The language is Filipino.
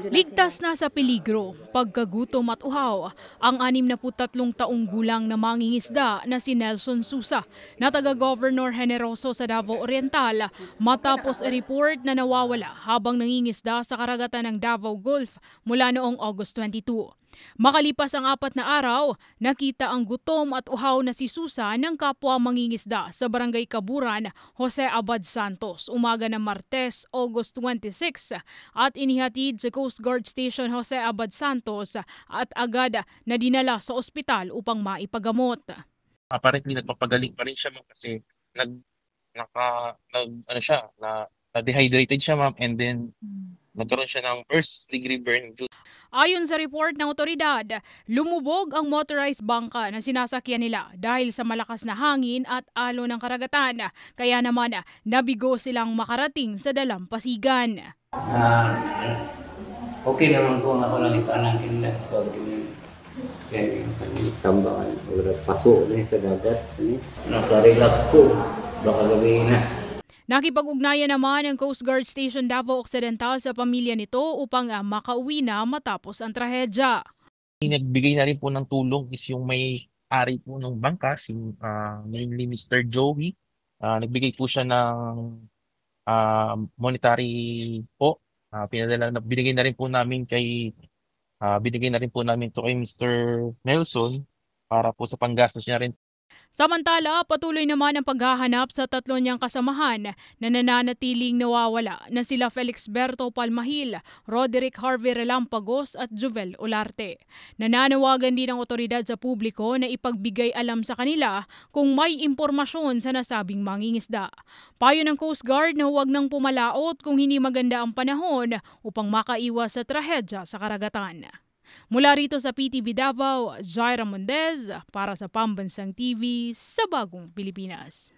Ligtas na sa peligro, pagkagutom at uhaw, ang 63 taong gulang na mangingisda na si Nelson Susa na taga-Governor Generoso sa Davao Oriental matapos i-report na nawawala habang nangingisda sa karagatan ng Davao Gulf mula noong August 22. Makalipas ang 4 na araw, nakita ang gutom at uhaw na si Susa ng kapwa mangingisda sa Barangay Kaburan, Jose Abad Santos, umaga ng Martes, August 26 at inihatid sa Coast Guard Station Jose Abad Santos at agad na dinala sa ospital upang maipagamot. Apparently nagpapagaling pa rin siya ma'am kasi na-dehydrated siya ma'am, and then nagkaroon siya ng first degree burn. Ayon sa report ng otoridad, lumubog ang motorized bangka na sinasakyan nila dahil sa malakas na hangin at alo ng karagatan. Kaya naman nabigo silang makarating sa dalampasigan. Okay naman po ako lang ipanakin na pag tambangan o paso na sa dagat. Nakarelax po, baka gabihin na. Nakipag-ugnayan naman ang Coast Guard Station Davao Occidental sa pamilya nito upang makauwi na matapos ang trahedya. Nagbigay na rin po ng tulong is yung may-ari po ng bangka, namely Mr. Joey. Nagbigay po siya ng monetary po. Binigay na rin po namin to kay Mr. Nelson para po sa panggastos niya rin. Samantala, patuloy naman ang paghahanap sa 3 niyang kasamahan na nananatiling nawawala na sila Felix Berto Palmahil, Roderick Harvey Relampagos at Jovel Olarte. Nananawagan din ang otoridad sa publiko na ipagbigay alam sa kanila kung may impormasyon sa nasabing mangingisda. Payo ng Coast Guard na huwag nang pumalaot kung hindi maganda ang panahon upang makaiwas sa trahedya sa karagatan. Mula rito sa PTV Davao, Jaira Mendez para sa Pambansang TV sa Bagong Pilipinas.